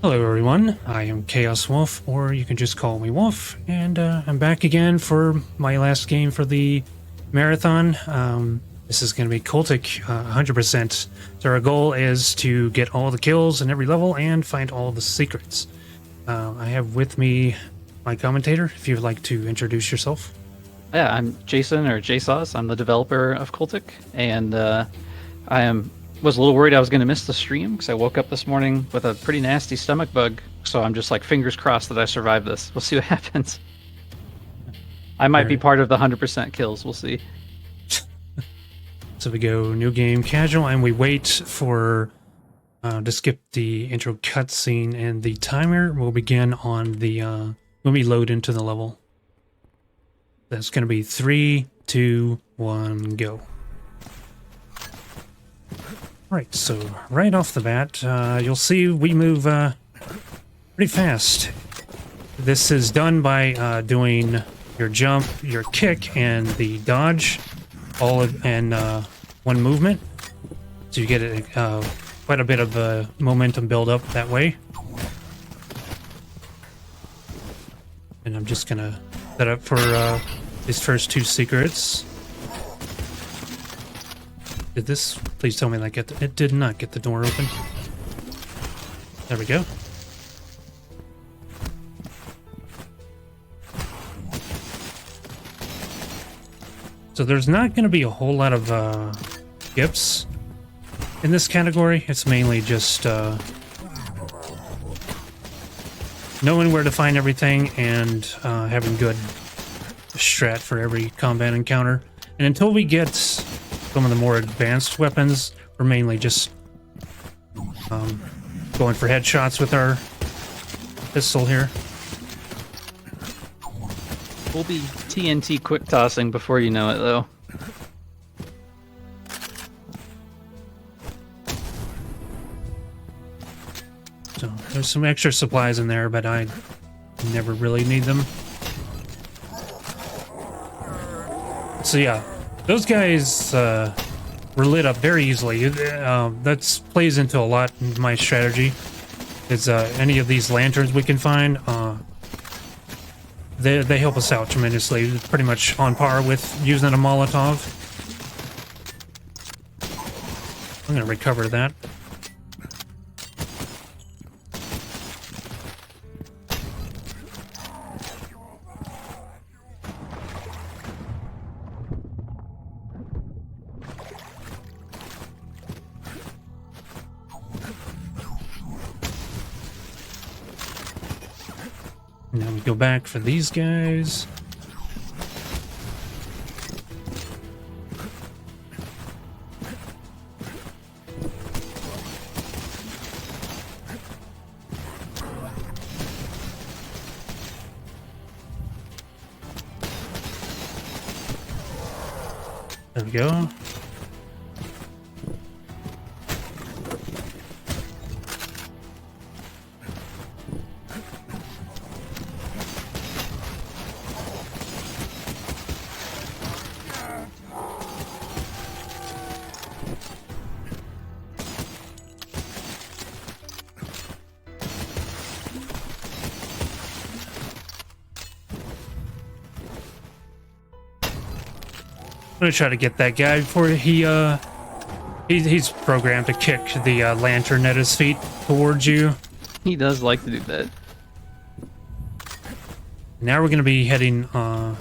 Hello everyone, I am Chaos Wolf, or you can just call me Wolf, and I'm back again for my last game for the marathon. This is going to be CULTIC 100%. So our goal is to get all the kills in every level and find all the secrets. I have with me my commentator, if you would like to introduce yourself. Yeah, I'm Jason, or JSauce. I'm the developer of CULTIC, and was a little worried I was going to miss the stream because I woke up this morning with a pretty nasty stomach bug. So I'm just like fingers crossed that I survive this. We'll see what happens. I might be part of the 100% kills. We'll see. So we go new game casual, and we wait for to skip the intro cutscene, and the timer will begin on the when we load into the level. That's going to be 3, 2, 1, go. Right, so right off the bat, you'll see we move pretty fast. This is done by doing your jump, your kick, and the dodge all in one movement. So you get quite a bit of momentum build up that way. And I'm just gonna set up for these first two secrets. Did this? Please tell me that it did not get the door open. There we go. So there's not going to be a whole lot of gifts in this category. It's mainly just knowing where to find everything and having good strat for every combat encounter. And until we get some of the more advanced weapons, we're mainly just going for headshots with our pistol here. We'll be TNT quick tossing before you know it, though. So there's some extra supplies in there, but I never really need them. So yeah, those guys were lit up very easily. That plays into a lot in my strategy. Is any of these lanterns we can find, they help us out tremendously. It's pretty much on par with using a Molotov. I'm gonna recover that. Now we go back for these guys. There we go. I'm gonna try to get that guy before he's programmed to kick the lantern at his feet towards you. He does like to do that. Now we're gonna be heading down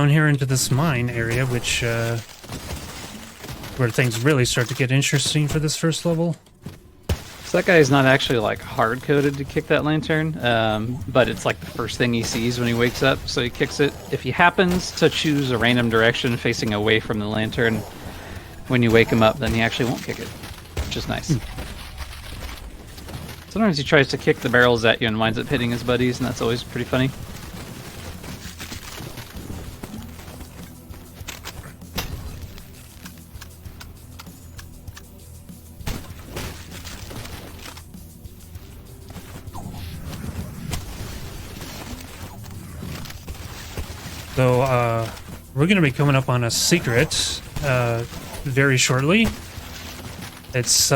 here into this mine area, which where things really start to get interesting for this first level. So that guy is not actually like hard-coded to kick that lantern, but it's like the first thing he sees when he wakes up, so he kicks it. If he happens to choose a random direction facing away from the lantern when you wake him up, then he actually won't kick it, which is nice. Sometimes he tries to kick the barrels at you and winds up hitting his buddies, and that's always pretty funny. So we're going to be coming up on a secret very shortly. It's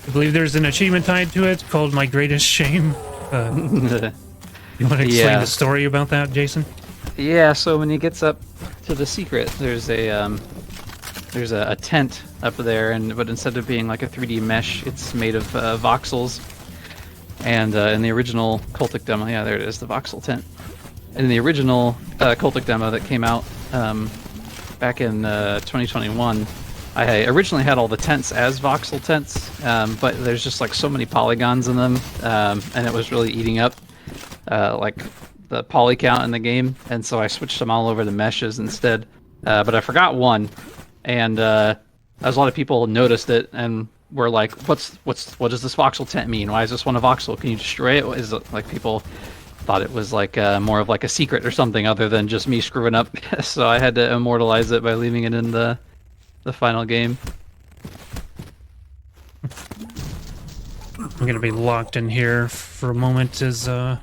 I believe there's an achievement tied to it called My Greatest Shame. You want to explain Yeah. the story about that, Jason? Yeah, so when he gets up to the secret, there's a tent up there, but instead of being like a 3D mesh, it's made of voxels. And in the original Cultic demo, yeah, there it is, the voxel tent. In the original Cultic demo that came out back in 2021, I originally had all the tents as voxel tents, but there's just like so many polygons in them, and it was really eating up like the poly count in the game, and so I switched them all over to meshes instead. But I forgot one, and as a lot of people noticed it and were like, what does this voxel tent mean? Why is this one a voxel? Can you destroy it? Is it like people thought it was like more of like a secret or something other than just me screwing up? So I had to immortalize it by leaving it in the final game. I'm gonna be locked in here for a moment as I'm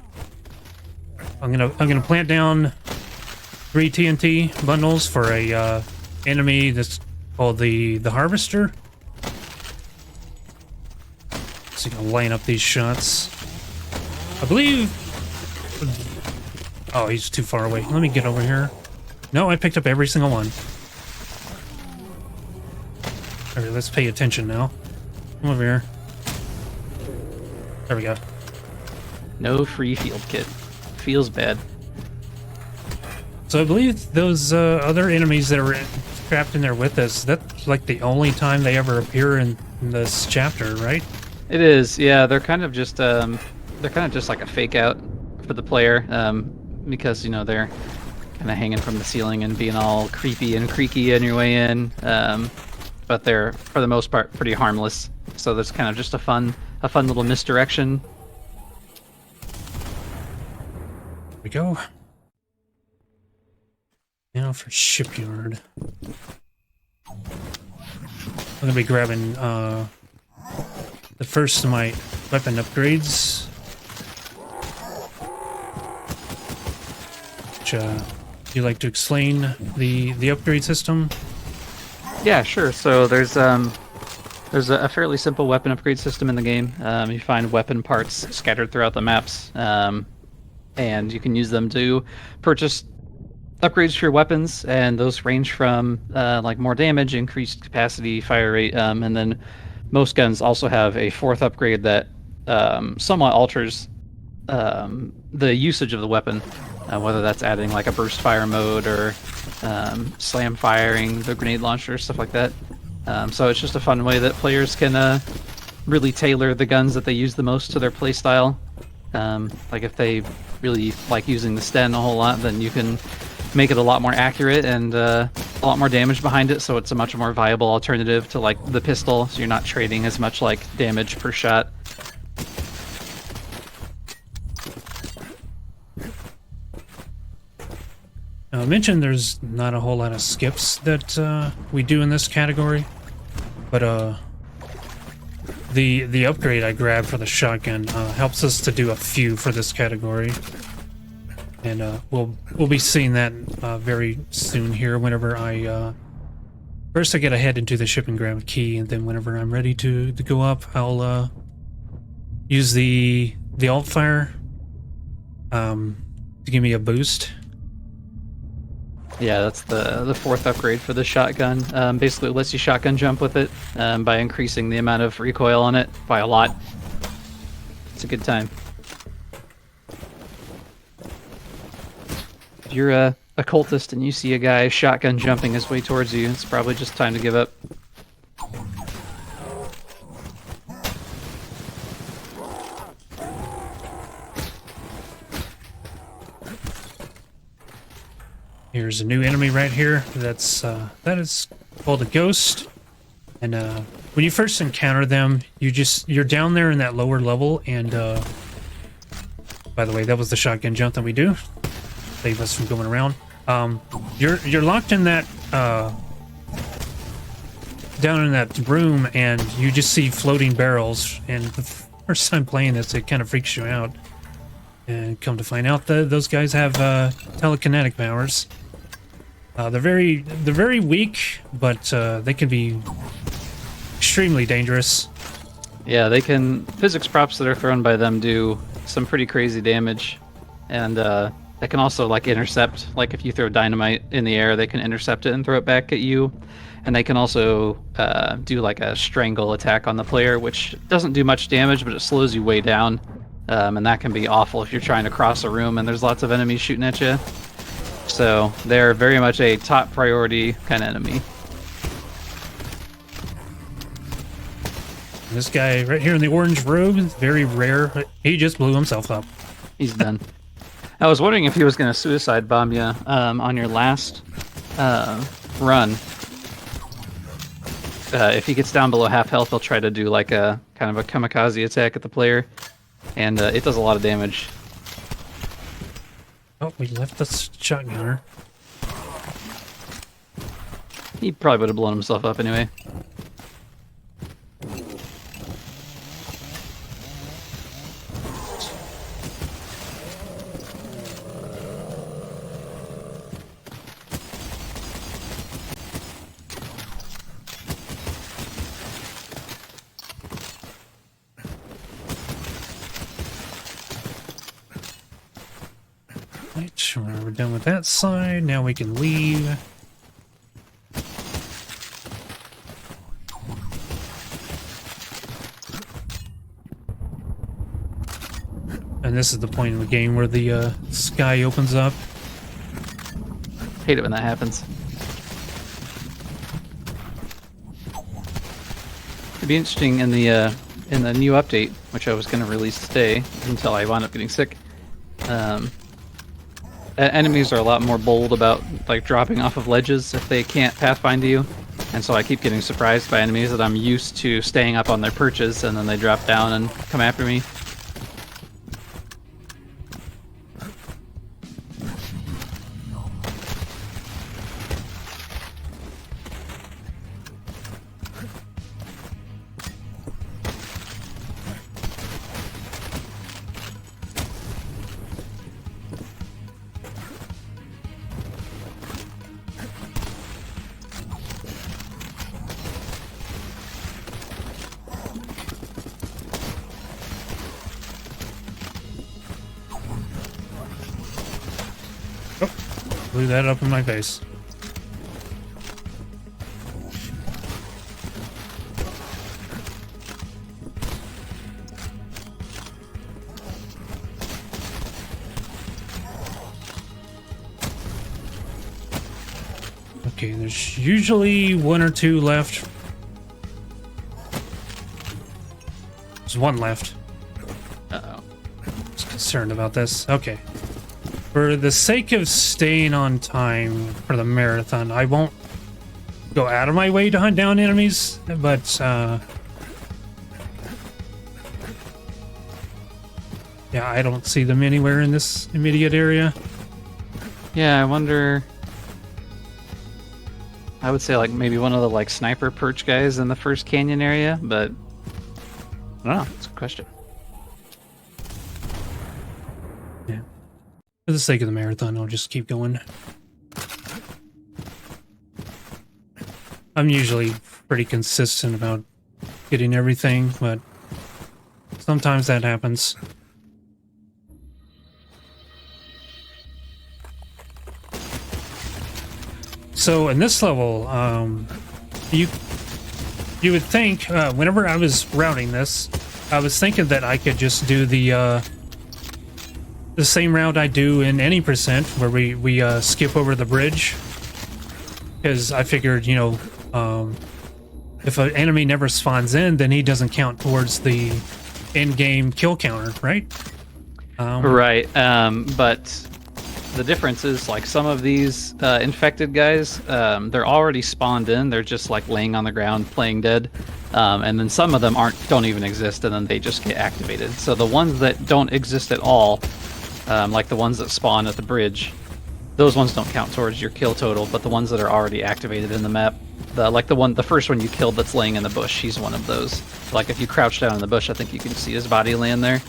gonna plant down 3 TNT bundles for a enemy that's called the Harvester. So you can line up these shots. I believe. Oh, he's too far away. Let me get over here. No, I picked up every single one. Alright, let's pay attention now. Come over here. There we go. No free field kit. Feels bad. So I believe those other enemies that are trapped in there with us, that's like the only time they ever appear in this chapter, right? It is, yeah. They're kind of just like a fake out for the player, because you know they're kind of hanging from the ceiling and being all creepy and creaky on your way in. But they're for the most part pretty harmless. So there's kind of just a fun little misdirection. Here we go. Now for Shipyard. I'm gonna be grabbing the first of my weapon upgrades. Which, you like to explain the upgrade system? Yeah, sure. So there's a fairly simple weapon upgrade system in the game. You find weapon parts scattered throughout the maps, and you can use them to purchase upgrades for your weapons, and those range from like more damage, increased capacity, fire rate, and then most guns also have a fourth upgrade that somewhat alters the usage of the weapon, whether that's adding like a burst fire mode or slam firing the grenade launcher, stuff like that. So it's just a fun way that players can really tailor the guns that they use the most to their playstyle. Like if they really like using the Sten a whole lot, then you can make it a lot more accurate and a lot more damage behind it, so it's a much more viable alternative to like the pistol, so you're not trading as much like damage per shot. I mentioned there's not a whole lot of skips that we do in this category, but the upgrade I grabbed for the shotgun helps us to do a few for this category, and we'll be seeing that very soon here. Whenever first I get ahead into the ship and grab a key, and then whenever I'm ready to go up, I'll use the alt fire to give me a boost. Yeah, that's the fourth upgrade for the shotgun. Basically, it lets you shotgun jump with it by increasing the amount of recoil on it by a lot. It's a good time. If you're a cultist and you see a guy shotgun jumping his way towards you, it's probably just time to give up. Here's a new enemy right here. That is called a ghost, and when you first encounter them, you're down there in that lower level. And by the way, that was the shotgun jump that we do. Save us from going around. You're locked in that down in that room, and you just see floating barrels. And the first time playing this, it kind of freaks you out. And come to find out that those guys have telekinetic powers. They're very weak, but they can be extremely dangerous. Yeah, they can. Physics props that are thrown by them do some pretty crazy damage, and they can also like intercept. Like if you throw dynamite in the air, they can intercept it and throw it back at you. And they can also do like a strangle attack on the player, which doesn't do much damage, but it slows you way down. And that can be awful if you're trying to cross a room and there's lots of enemies shooting at you. So they're very much a top priority kind of enemy. This guy right here in the orange robe is very rare. He just blew himself up. He's done. I was wondering if he was going to suicide bomb you on your last run. If he gets down below half health, he'll try to do like a kind of a kamikaze attack at the player, and it does a lot of damage. Oh, we left the shotgunner. He probably would have blown himself up anyway. Right, we're done with that side. Now we can leave. And this is the point in the game where the sky opens up. Hate it when that happens. It'd be interesting in the new update, which I was going to release today until I wound up getting sick. Enemies are a lot more bold about like dropping off of ledges if they can't pathfind you, and so I keep getting surprised by enemies that I'm used to staying up on their perches, and then they drop down and come after me. Blew that up in my face. Okay, there's usually one or two left. There's one left. Uh-oh. I was concerned about this. Okay. For the sake of staying on time for the marathon, I won't go out of my way to hunt down enemies, but yeah, I don't see them anywhere in this immediate area. Yeah, I wonder. I would say like maybe one of the like sniper perch guys in the first canyon area, but I don't know. It's a good question. Yeah. For the sake of the marathon, I'll just keep going. I'm usually pretty consistent about getting everything, but sometimes that happens. So in this level, you would think whenever I was routing this, I was thinking that I could just do the same route I do in any percent, where we skip over the bridge, because I figured, you know, if an enemy never spawns in, then he doesn't count towards the in-game kill counter, right? Right, but the difference is like some of these infected guys, they're already spawned in. They're just like laying on the ground playing dead, and then some of them don't even exist, and then they just get activated. So the ones that don't exist at all, like the ones that spawn at the bridge, those ones don't count towards your kill total. But the ones that are already activated in the map, the first one you killed that's laying in the bush, he's one of those. Like if you crouch down in the bush, I think you can see his body laying there.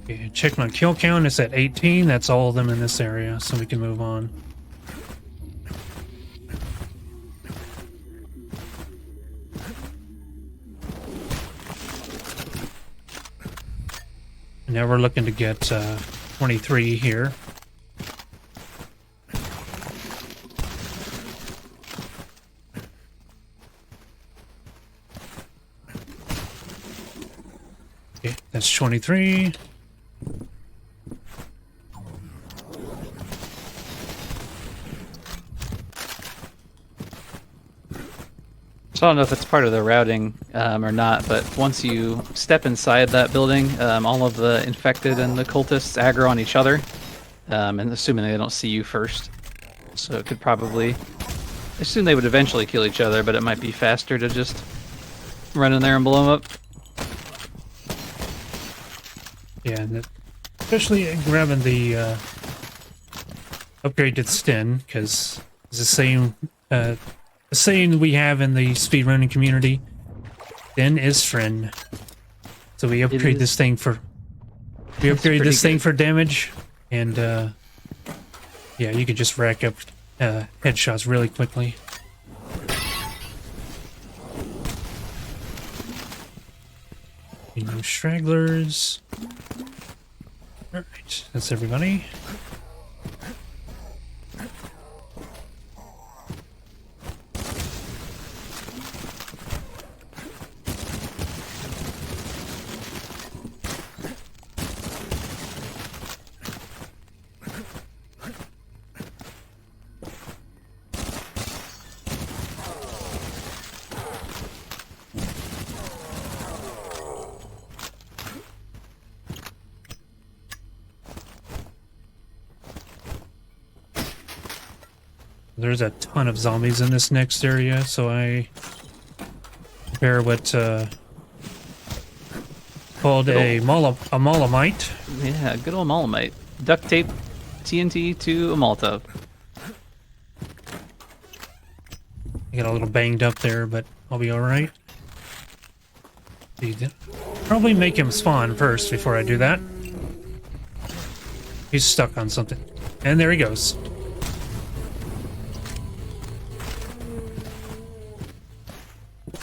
Okay, check my kill count. It's at 18. That's all of them in this area, so we can move on. Now we're looking to get 23 here. Okay, that's 23. So I don't know if it's part of the routing or not, but once you step inside that building, all of the infected and the cultists aggro on each other, and assuming they don't see you first. So it could probably... I assume they would eventually kill each other, but it might be faster to just run in there and blow them up. Yeah, and especially grabbing the upgraded Sten, because it's the same... the saying we have in the speedrunning community, then is friend. So we upgrade this thing for for damage, and yeah, you could just rack up headshots really quickly. No stragglers. All right, that's everybody. There's a ton of zombies in this next area, so I prepare what called a Molamite. Yeah, good old Molamite. Duct tape TNT to a Molotov. I got a little banged up there, but I'll be alright. Probably make him spawn first before I do that. He's stuck on something. And there he goes.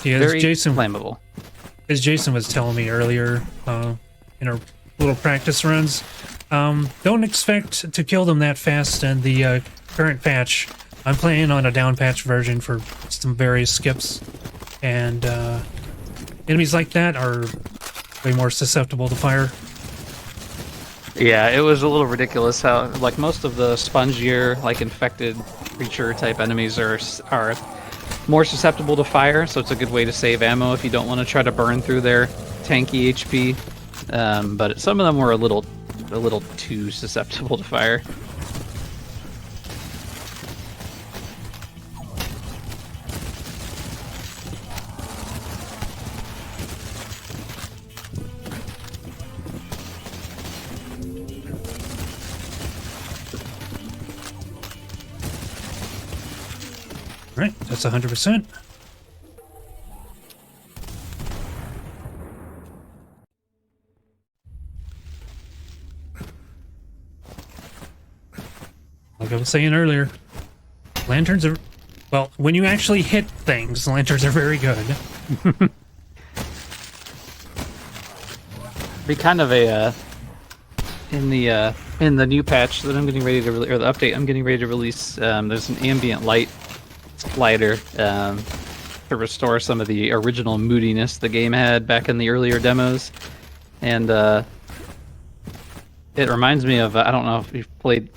Yeah, Very Jason, flammable. as Jason was telling me earlier in our little practice runs, don't expect to kill them that fast in the current patch. I'm playing on a down patch version for some various skips, and enemies like that are way more susceptible to fire. Yeah, it was a little ridiculous how, like, most of the spongier, like, infected creature type enemies are more susceptible to fire, so it's a good way to save ammo if you don't want to try to burn through their tanky HP. But some of them were a little too susceptible to fire. Right, that's 100%. Like I was saying earlier, lanterns are, well, when you actually hit things, lanterns are very good. Be kind of a in the new patch that I'm getting ready to or the update I'm getting ready to release. There's an ambient light slider to restore some of the original moodiness the game had back in the earlier demos, and it reminds me of I don't know if you've played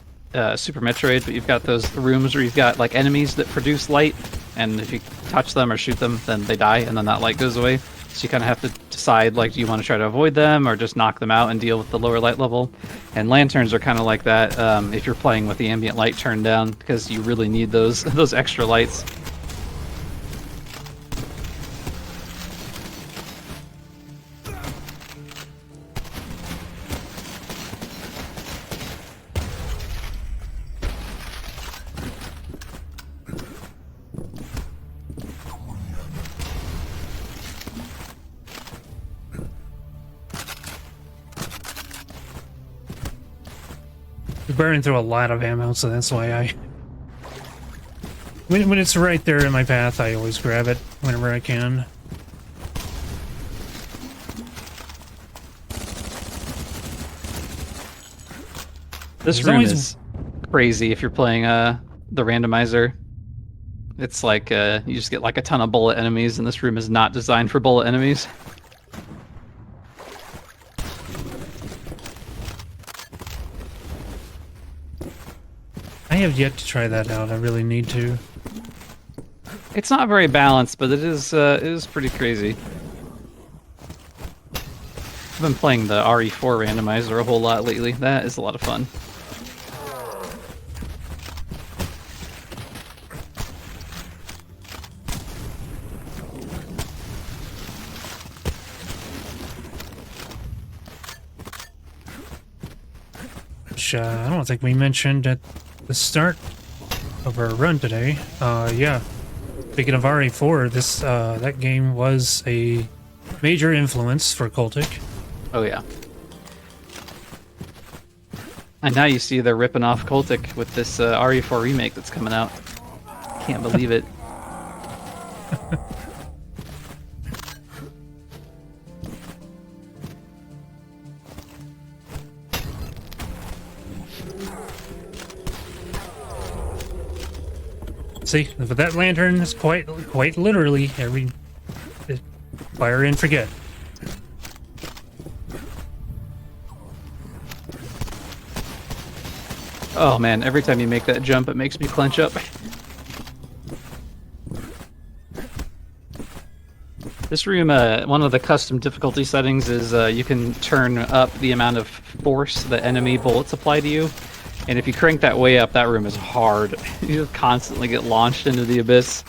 Super Metroid, but you've got those rooms where you've got like enemies that produce light, and if you touch them or shoot them, then they die, and then that light goes away. So you kind of have to decide, like, do you want to try to avoid them or just knock them out and deal with the lower light level? And lanterns are kind of like that if you're playing with the ambient light turned down, because you really need those extra lights. Burning through a lot of ammo, so that's why when it's right there in my path, I always grab it whenever I can. This There's room always- is crazy if you're playing the randomizer. It's like you just get like a ton of bullet enemies, and this room is not designed for bullet enemies. I have yet to try that out. I really need to. It's not very balanced, but it is pretty crazy. I've been playing the RE4 randomizer a whole lot lately. That is a lot of fun. Which I don't think we mentioned at the start of our run today. Yeah. Speaking of RE4, this that game was a major influence for CULTIC. Oh yeah. And now you see they're ripping off CULTIC with this RE4 remake that's coming out. Can't believe it. See, but that lantern is quite literally every fire and forget. Oh man, every time you make that jump, it makes me clench up. This room, one of the custom difficulty settings is you can turn up the amount of force that enemy bullets apply to you. And if you crank that way up, that room is hard. You just constantly get launched into the abyss.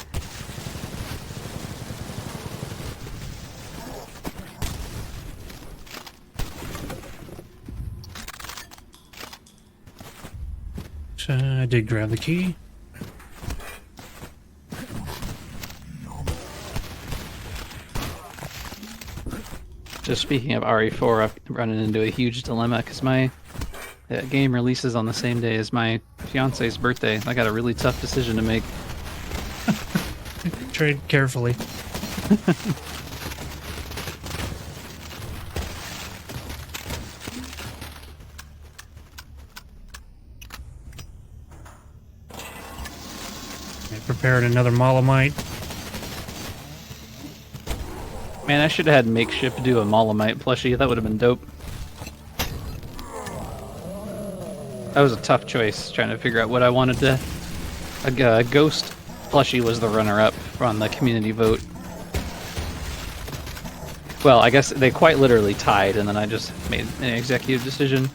I did grab the key. Just speaking of RE4, I've running into a huge dilemma because my game releases on the same day as my fiance's birthday. I got a really tough decision to make. Trade carefully. I prepared another Molamite. Man, I should have had Makeshift do a Molamite plushie. That would have been dope. That was a tough choice, trying to figure out what I wanted to... A Ghost plushie was the runner-up on the community vote. Well, I guess they quite literally tied, and then I just made an executive decision.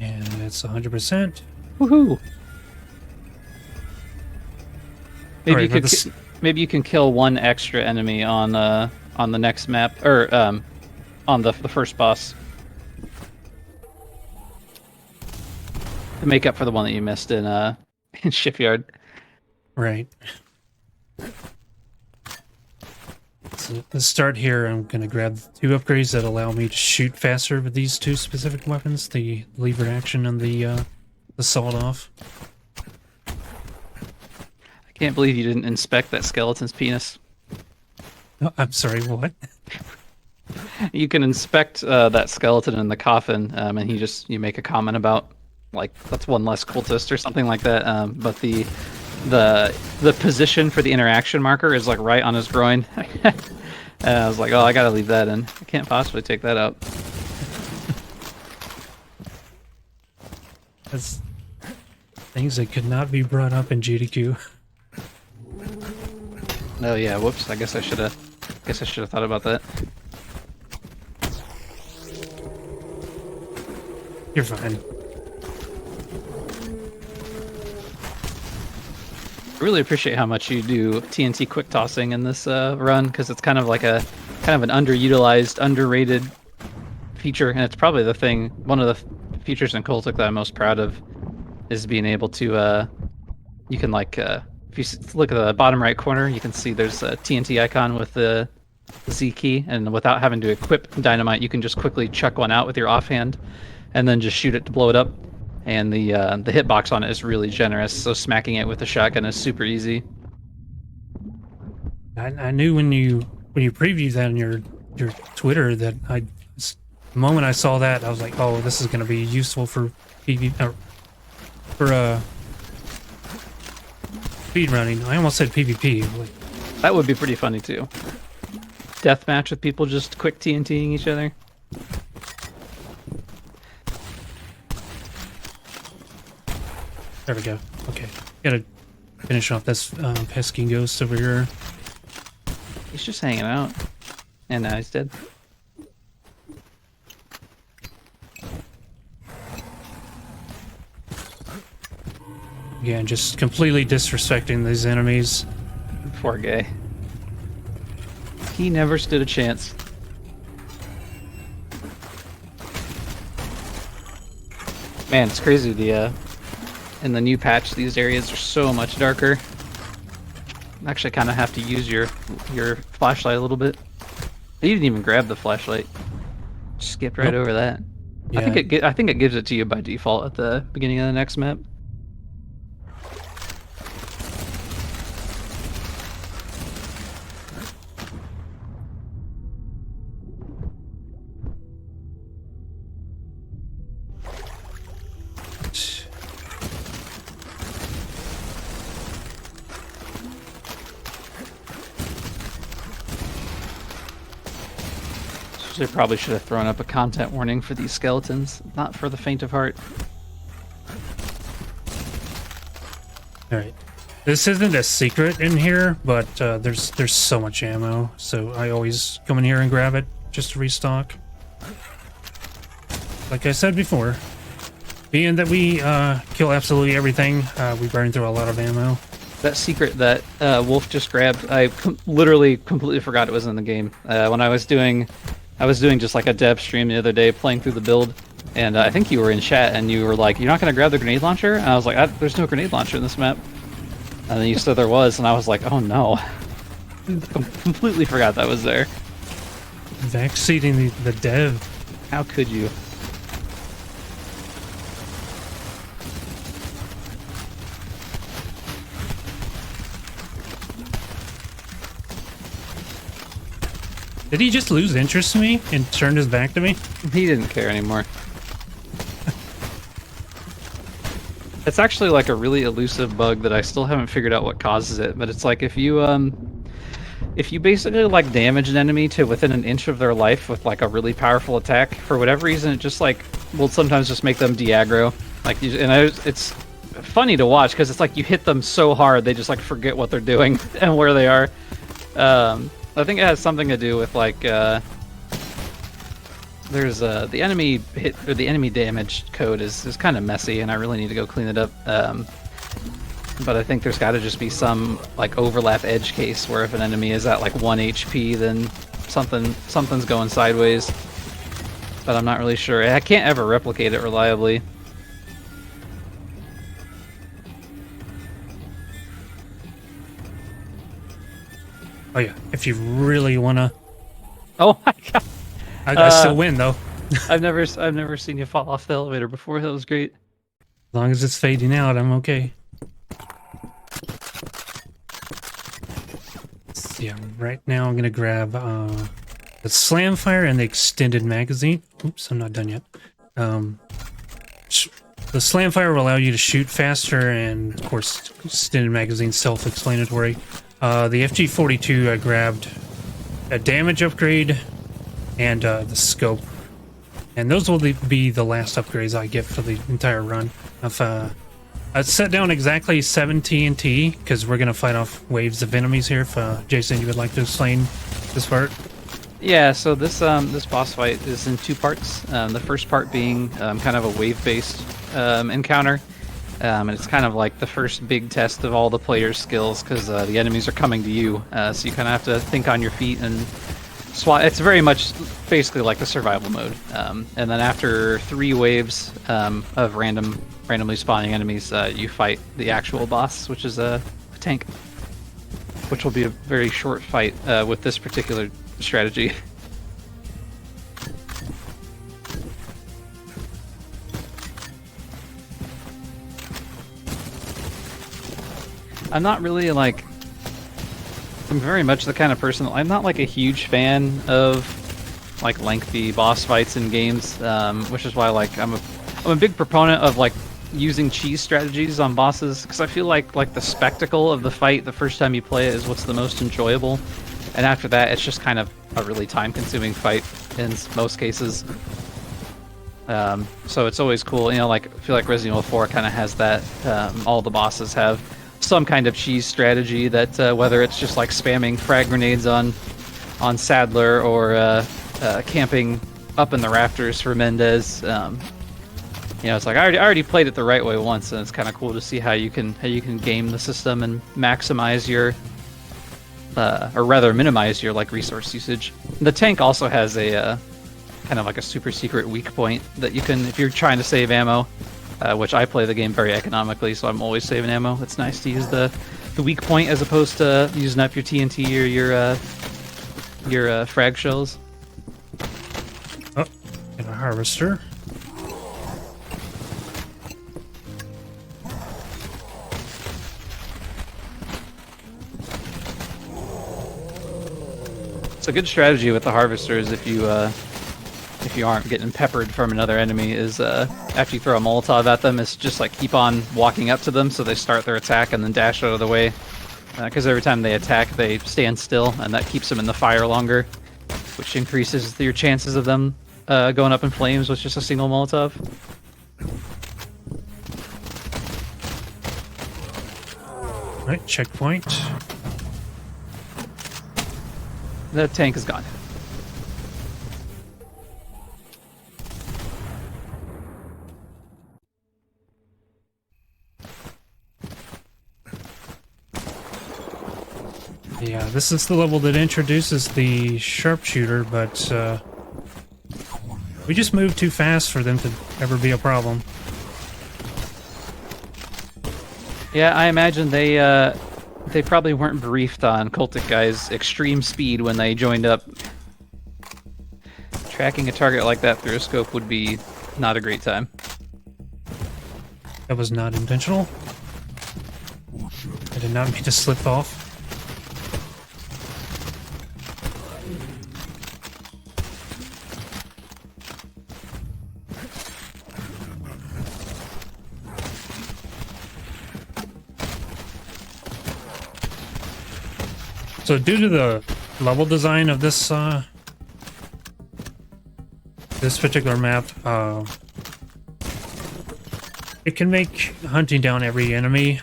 And it's 100%. Woohoo! Maybe Alright, you could maybe you can kill one extra enemy on the next map, or on the first boss, to make up for the one that you missed in in Shipyard. Right. So let's start here. I'm going to grab 2 upgrades that allow me to shoot faster with these 2 specific weapons, the lever action and the sawed-off. I can't believe you didn't inspect that skeleton's penis. Oh, I'm sorry, what? You can inspect that skeleton in the coffin, and you make a comment about, like, that's one less cultist or something like that. But the position for the interaction marker is like right on his groin. And I was like, oh, I gotta leave that in. I can't possibly take that out. That's things that could not be brought up in GDQ. Oh yeah, whoops. I guess I should have thought about that. You're fine. I really appreciate how much you do TNT quick tossing in this run, because it's kind of like an underutilized, underrated feature, and it's probably one of the features in CULTIC that I'm most proud of, is being able to you can, like, if you look at the bottom right corner, you can see there's a TNT icon with the Z key, and without having to equip dynamite, you can just quickly chuck one out with your offhand, and then just shoot it to blow it up. And the hitbox on it is really generous, so smacking it with the shotgun is super easy. I knew when you previewed that on your Twitter that the moment I saw that I was like, oh, this is gonna be useful for for speed running. I almost said PvP. Like, That would be pretty funny too. Deathmatch with people just quick TNTing each other. there we go. Okay, gotta finish off this pesky ghost over here. He's just hanging out. And now he's dead. Again, just completely disrespecting these enemies. Poor guy. He never stood a chance. Man, it's crazy. In the new patch, these areas are so much darker. Actually, kind of have to use your flashlight a little bit. You didn't even grab the flashlight. Just skipped right over that. Yeah. I think it gives it to you by default at the beginning of the next map. They probably should have thrown up a content warning for these skeletons, not for the faint of heart. All right, this isn't a secret in here, but there's so much ammo, so I always come in here and grab it just to restock. Like I said before, being that we kill absolutely everything, we burn through a lot of ammo. That secret that Wolf just grabbed, I literally completely forgot it was in the game. When I was doing just like a dev stream the other day, playing through the build, and I think you were in chat, and you were like, "You're not going to grab the grenade launcher?" And I was like, "There's no grenade launcher in this map." And then you said there was, and I was like, "Oh no!" Completely forgot that was there. Backseating the dev. How could you? Did he just lose interest in me and turn his back to me? He didn't care anymore. It's actually like a really elusive bug that I still haven't figured out what causes it, but it's like if you basically like damage an enemy to within an inch of their life with like a really powerful attack, for whatever reason it just like will sometimes just make them de-aggro. Like, it's funny to watch because it's like you hit them so hard they just like forget what they're doing and where they are. I think it has something to do with like there's the enemy hit or the enemy damage code is kind of messy, and I really need to go clean it up. But I think there's got to just be some like overlap edge case where if an enemy is at like 1 HP, then something's going sideways. But I'm not really sure. I can't ever replicate it reliably. Oh yeah, if you really wanna. Oh my god! I still win though. I've never seen you fall off the elevator before. That was great. As long as it's fading out, I'm okay. Yeah, right now I'm gonna grab the slam fire and the extended magazine. Oops, I'm not done yet. The slam fire will allow you to shoot faster, and of course, extended magazine self-explanatory. The FG42 I grabbed a damage upgrade and the scope, and those will be the last upgrades I get for the entire run. I've set down exactly 7 TNT because we're gonna fight off waves of enemies here. If Jason, you would like to explain this part? Yeah, so this boss fight is in 2 parts. The first part being kind of a wave-based encounter. And it's kind of like the first big test of all the players' skills because the enemies are coming to you, so you kind of have to think on your feet and swat. It's very much basically like the survival mode. And then after 3 waves of randomly spawning enemies, you fight the actual boss, which is a tank, which will be a very short fight with this particular strategy. I'm not really like I'm very much the kind of person. I'm not like a huge fan of like lengthy boss fights in games, which is why like I'm a big proponent of like using cheese strategies on bosses, because I feel like the spectacle of the fight the first time you play it is what's the most enjoyable, and after that it's just kind of a really time-consuming fight in most cases. So it's always cool, you know, like I feel like Resident Evil 4 kind of has that. All the bosses have some kind of cheese strategy that whether it's just like spamming frag grenades on Sadler or camping up in the rafters for Mendez. You know, it's like I already played it the right way once, and it's kind of cool to see how you can game the system and maximize your, or rather minimize your like resource usage. The tank also has a kind of like a super secret weak point that you can, if you're trying to save ammo, which I play the game very economically, so I'm always saving ammo. It's nice to use the weak point as opposed to using up your TNT or your frag shells. Oh, and a harvester. So a good strategy with the harvester is if you aren't getting peppered from another enemy is after you throw a Molotov at them, is just like keep on walking up to them so they start their attack and then dash out of the way. Because every time they attack, they stand still, and that keeps them in the fire longer, which increases your chances of them going up in flames with just a single Molotov. Right, checkpoint. The tank is gone. Yeah, this is the level that introduces the sharpshooter, but we just moved too fast for them to ever be a problem. Yeah, I imagine they probably weren't briefed on CULTIC guys' extreme speed when they joined up. Tracking a target like that through a scope would be not a great time. That was not intentional. I did not mean to slip off. So due to the level design of this this particular map, it can make hunting down every enemy,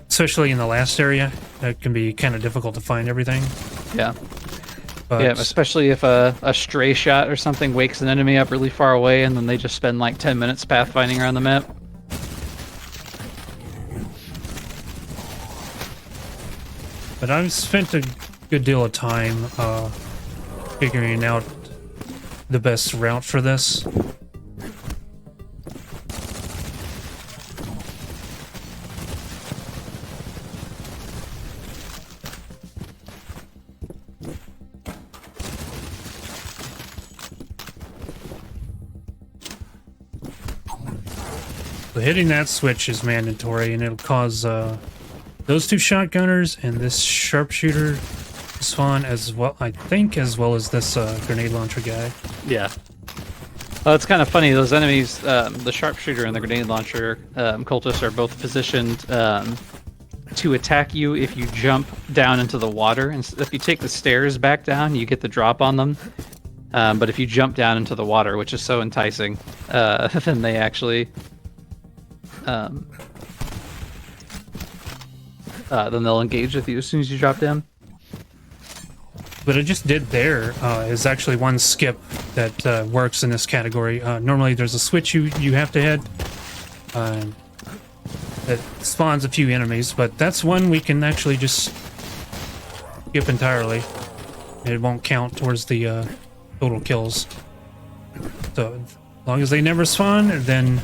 especially in the last area, it can be kind of difficult to find everything. Yeah. But, yeah, especially if a stray shot or something wakes an enemy up really far away and then they just spend like 10 minutes pathfinding around the map. But I've spent a good deal of time figuring out the best route for this. So hitting that switch is mandatory, and it'll cause those two shotgunners and this sharpshooter spawn as well, I think, as well as this grenade launcher guy. Yeah. It's kind of funny, those enemies, the sharpshooter and the grenade launcher cultists are both positioned to attack you if you jump down into the water. And if you take the stairs back down, you get the drop on them. But if you jump down into the water, which is so enticing, then they actually... then they'll engage with you as soon as you drop down. What I just did there is actually one skip that works in this category. Normally there's a switch you have to hit that spawns a few enemies, but that's one we can actually just skip entirely. It won't count towards the total kills. So as long as they never spawn, then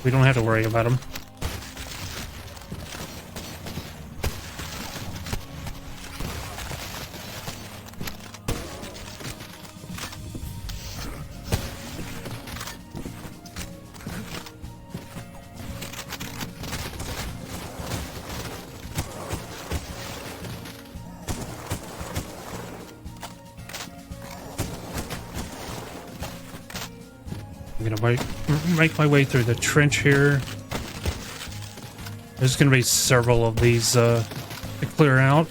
we don't have to worry about them. I'm gonna make my way through the trench here. There's gonna be several of these to clear out.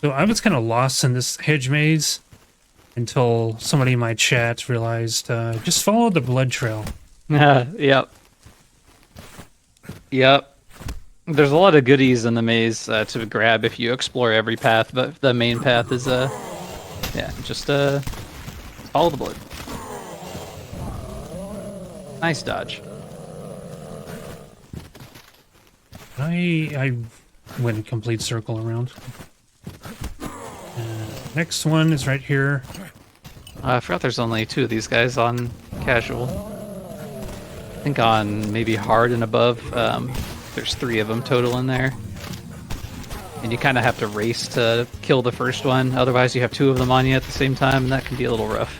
So I was kind of lost in this hedge maze until somebody in my chat realized just follow the blood trail. Yep. Yep. There's a lot of goodies in the maze to grab if you explore every path, but the main path is yeah, just follow the blood. Nice dodge. I went a complete circle around. Next one is right here. I forgot there's only 2 of these guys on casual. I think on maybe hard and above, there's 3 of them total in there. And you kind of have to race to kill the first one, otherwise you have 2 of them on you at the same time, and that can be a little rough.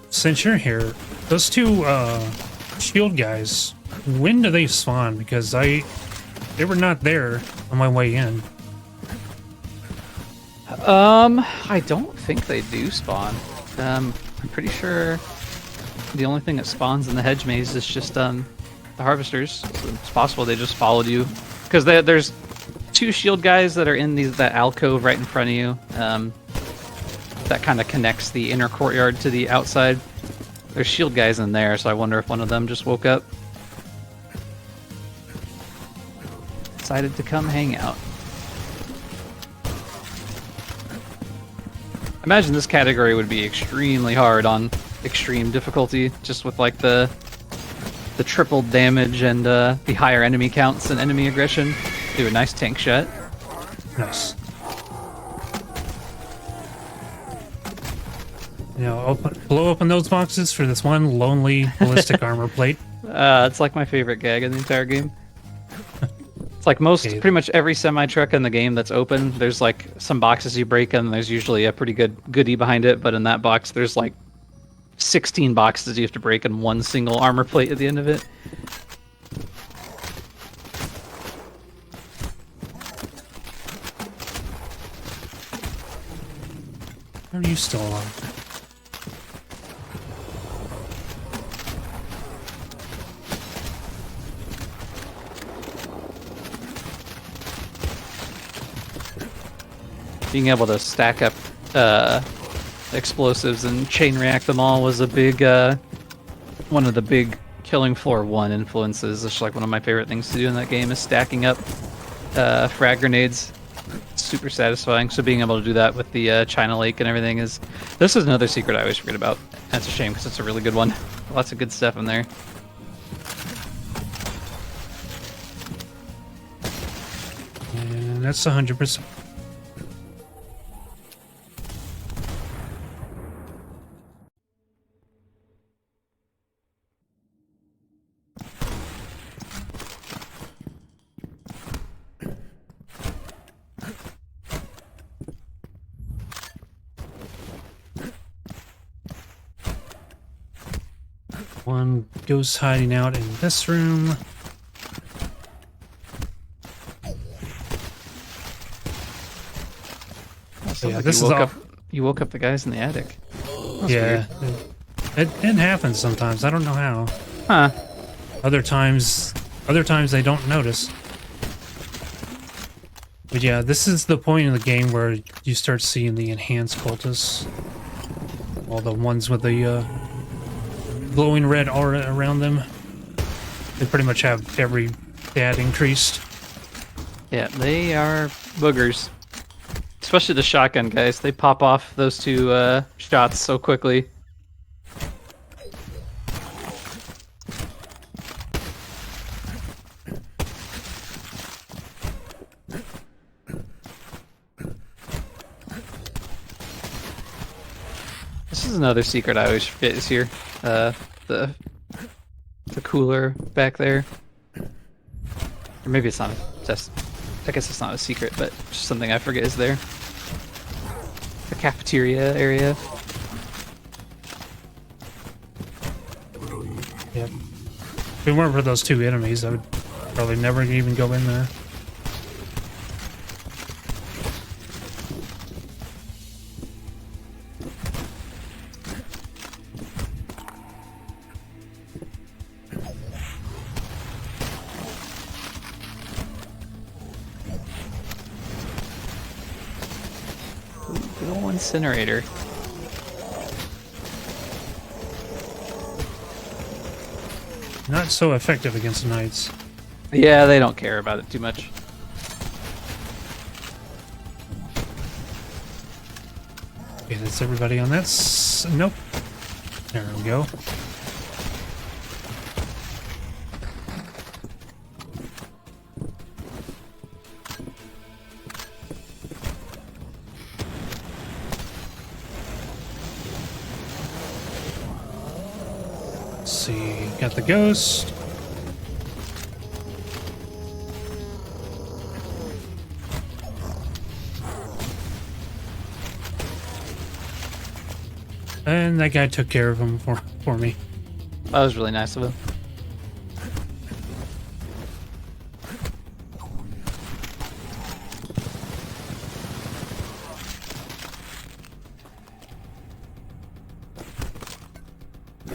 Since you're here, those 2 shield guys, when do they spawn? Because they were not there on my way in. I don't think they do spawn. I'm pretty sure the only thing that spawns in the hedge maze is just the harvesters. So it's possible they just followed you, because there's 2 shield guys that are in that alcove right in front of you. That kind of connects the inner courtyard to the outside. There's shield guys in there, so I wonder if one of them just woke up, decided to come hang out. I imagine this category would be extremely hard on extreme difficulty, just with like the tripled damage and the higher enemy counts and enemy aggression. Do a nice tank shot. Nice. You know, blow open those boxes for this one lonely ballistic armor plate. It's like my favorite gag in the entire game. It's like pretty much every semi-truck in the game that's open, there's like some boxes you break and there's usually a pretty good goodie behind it, but in that box there's like 16 boxes you have to break and one single armor plate at the end of it. How are you still alive? Being able to stack up explosives and chain react them all was a big, one of the big Killing Floor 1 influences. It's like one of my favorite things to do in that game is stacking up frag grenades. It's super satisfying. So being able to do that with the China Lake and everything this is another secret I always forget about. That's a shame because it's a really good one. Lots of good stuff in there. And that's 100%. One ghost hiding out in this room. So yeah, like this you woke up the guys in the attic. Yeah, it happens sometimes. I don't know how. Huh. Other times they don't notice. But yeah, this is the point in the game where you start seeing the enhanced cultists. All the ones with the glowing red aura around them. They pretty much have every stat increased. Yeah, they are boogers. Especially the shotgun guys. They pop off those 2 shots so quickly. This is another secret I always forget is here. The cooler back there. Or maybe it's not just, I guess it's not a secret, but just something I forget is there. The cafeteria area. If it weren't for those two enemies, I would probably never even go in there. Good old incinerator. Not so effective against knights. Yeah, they don't care about it too much. Okay, that's everybody on that. Nope. There we go. Let's see, got the ghost. And that guy took care of him for me. That was really nice of him.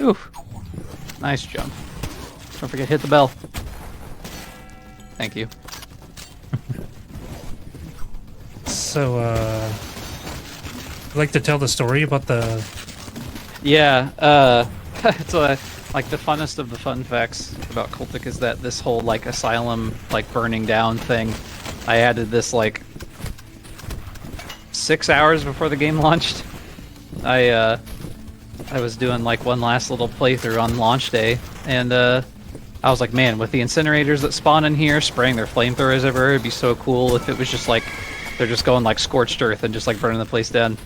Oof. Nice jump. Don't forget, hit the bell. Thank you. So, I'd like to tell the story about the... Yeah, it's like the funnest of the fun facts about CULTIC is that this whole like Asylum like burning down thing, I added this like 6 hours before the game launched. I was doing like one last little playthrough on launch day, and I was like, man, with the incinerators that spawn in here, spraying their flamethrowers everywhere, it'd be so cool if it was just like they're just going like scorched earth and just like burning the place down.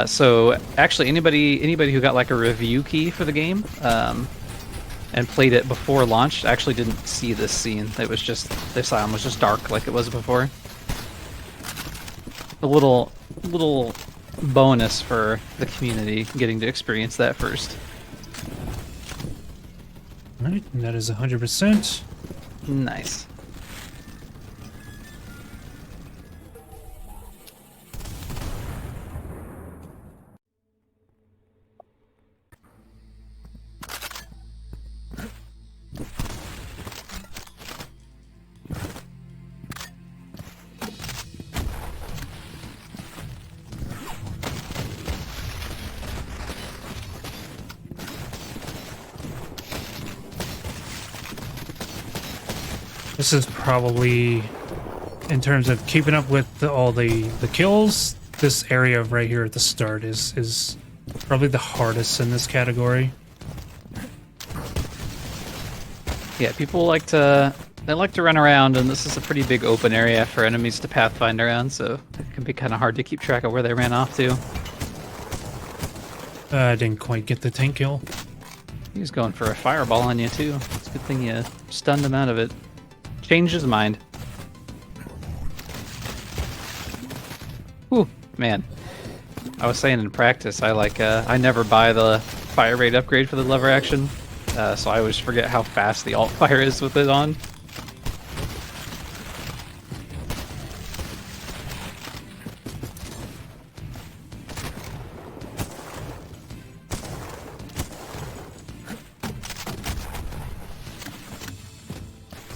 So actually, anybody who got like a review key for the game and played it before launch actually didn't see this scene. It was just the Asylum was just dark like it was before. A little bonus for the community getting to experience that first. Alright, and that is 100%. Nice. This is probably, in terms of keeping up with all the kills, this area right here at the start is probably the hardest in this category. Yeah, people like to run around, and this is a pretty big open area for enemies to pathfind around, so it can be kind of hard to keep track of where they ran off to. I didn't quite get the tank kill. He was going for a fireball on you too. It's a good thing you stunned him out of it. Changed his mind. Whew, man. I was saying in practice, I never buy the fire rate upgrade for the lever action, so I always forget how fast the alt fire is with it on.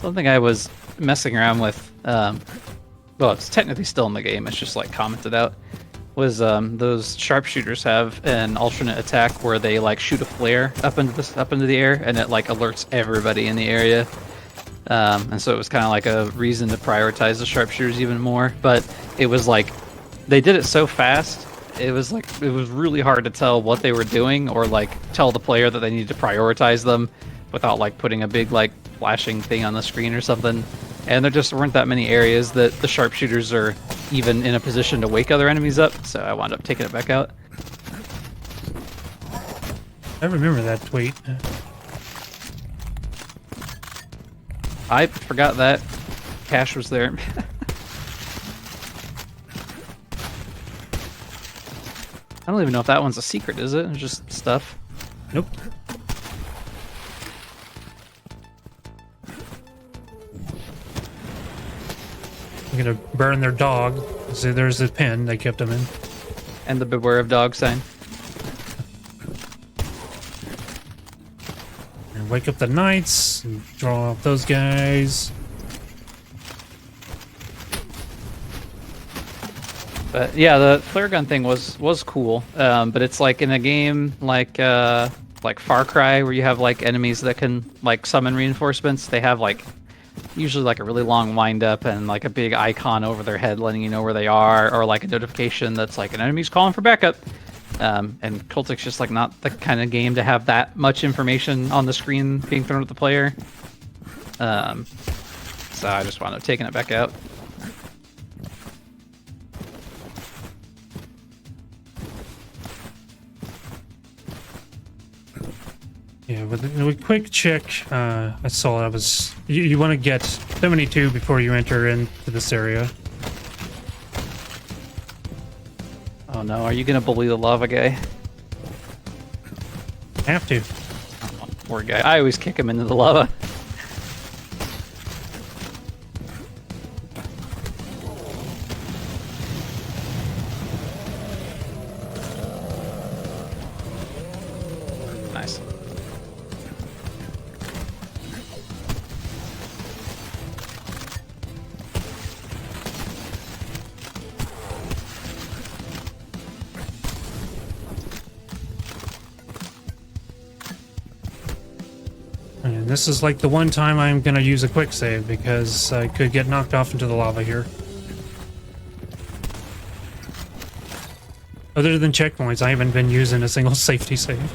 Something I was messing around with, well, it's technically still in the game, it's just like commented out, was those sharpshooters have an alternate attack where they like shoot a flare up into the air, and it like alerts everybody in the area. And so it was kind of like a reason to prioritize the sharpshooters even more. But it was like they did it so fast. It was really hard to tell what they were doing, or like tell the player that they needed to prioritize them without like putting a big like flashing thing on the screen or something. And there just weren't that many areas that the sharpshooters are even in a position to wake other enemies up, so I wound up taking it back out. I remember that tweet. I forgot that cache was there. I don't even know if that one's a secret, is it? It's just stuff. Nope. gonna burn their dog. So there's the pen they kept them in. And the beware of dog sign. And wake up the knights, and draw off those guys. But yeah, the flare gun thing was cool. But it's like in a game like Far Cry, where you have like enemies that can like summon reinforcements. They have like usually like a really long wind up and like a big icon over their head letting you know where they are, or like a notification that's like an enemy's calling for backup. And CULTIC's just like not the kind of game to have that much information on the screen being thrown at the player. So I just wound up taking it back out. Yeah, with a quick check, I saw that was... You want to get 72 before you enter into this area. Oh no, are you gonna bully the lava guy? Have to. Oh, poor guy. I always kick him into the lava. Nice. And this is like the one time I'm gonna use a quick save because I could get knocked off into the lava here. Other than checkpoints, I haven't been using a single safety save.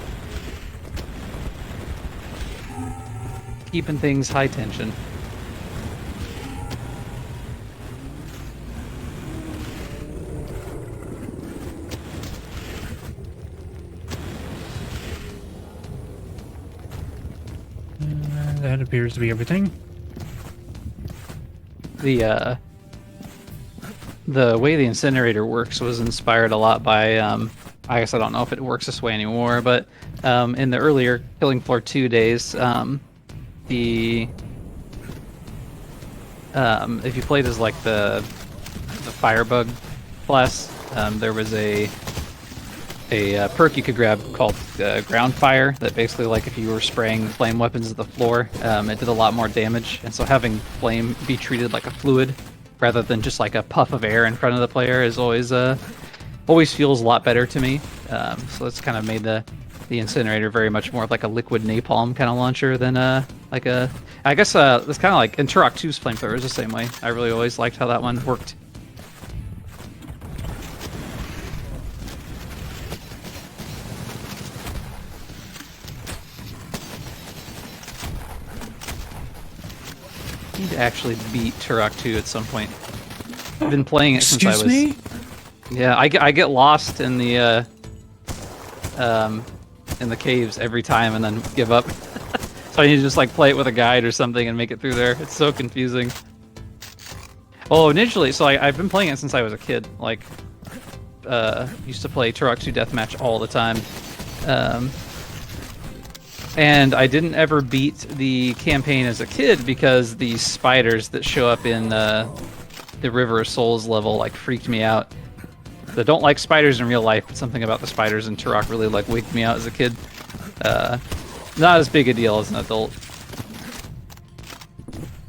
Keeping things high tension. That appears to be everything. The way the incinerator works was inspired a lot by I guess I don't know if it works this way anymore, but in the earlier Killing Floor 2 days, if you played as like the firebug class, there was a perk you could grab called ground fire that basically, like, if you were spraying flame weapons at the floor, it did a lot more damage. And so having flame be treated like a fluid rather than just like a puff of air in front of the player is always feels a lot better to me. So it's kind of made the incinerator very much more of like a liquid napalm kind of launcher than like a... I guess it's kind of like... And Turok 2's flamethrower is the same way. I really always liked how that one worked. Need to actually beat Turok 2 at some point. I've been playing it since I was... Excuse me? Yeah, I get lost in the caves every time and then give up. So I need to just like play it with a guide or something and make it through there. It's so confusing. Oh, initially, so I've been playing it since I was a kid. Like, used to play Turok 2 Deathmatch all the time. And I didn't ever beat the campaign as a kid because the spiders that show up in the River of Souls level like freaked me out. I don't like spiders in real life, but something about the spiders in Turok really like wigged me out as a kid. Not as big a deal as an adult.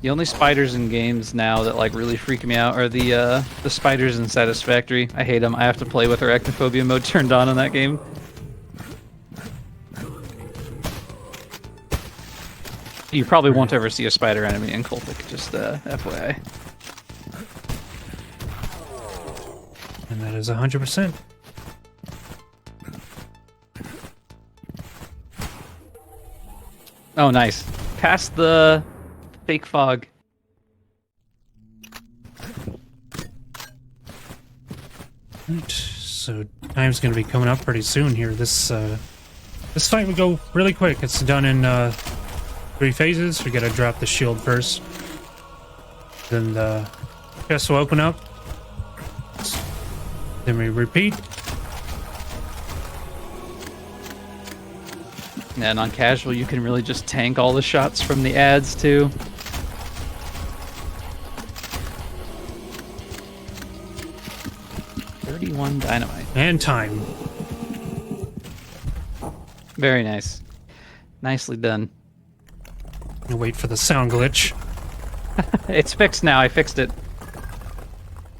The only spiders in games now that like really freak me out are the spiders in Satisfactory. I hate them. I have to play with arachnophobia mode turned on in that game. You probably won't ever see a spider enemy in CULTIC, just FYI. And that is 100%. Oh, nice. Past the fake fog. Right, so time's going to be coming up pretty soon here. This fight would go really quick. It's done in 3 phases. We got to drop the shield first. Then the chest will open up. Then we repeat. And on casual, you can really just tank all the shots from the ads, too. 31 dynamite. And time. Very nice. Nicely done. I'll wait for the sound glitch. It's fixed now. I fixed it.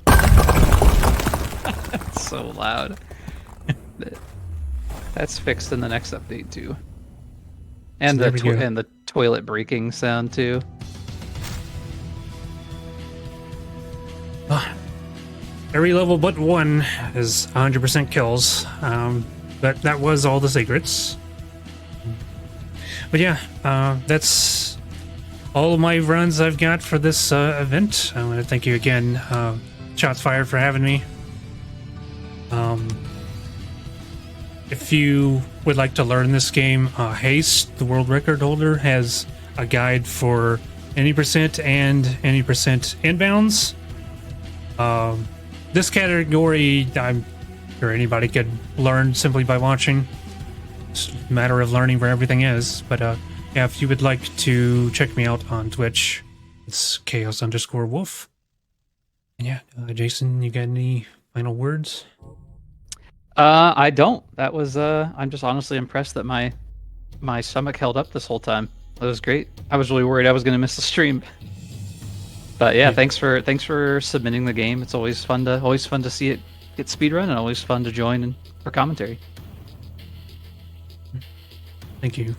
It's so loud. That's fixed in the next update too. And So the toilet breaking sound too. Every level but one is 100% kills. That was all the secrets. But yeah, that's all of my runs I've got for this event. I want to thank you again, Shots Fired, for having me. If you would like to learn this game, Haste, the world record holder, has a guide for any percent and any percent inbounds. This category, I'm sure anybody could learn simply by watching. It's a matter of learning where everything is. But yeah, if you would like to check me out on Twitch, it's chaos_wolf. And yeah, Jason, you got any final words? I don't. That was I'm just honestly impressed that my stomach held up this whole time. That was great. I was really worried I was going to miss the stream. But yeah, thanks for submitting the game. It's always fun to see it get speedrun, and always fun to join for commentary. Thank you.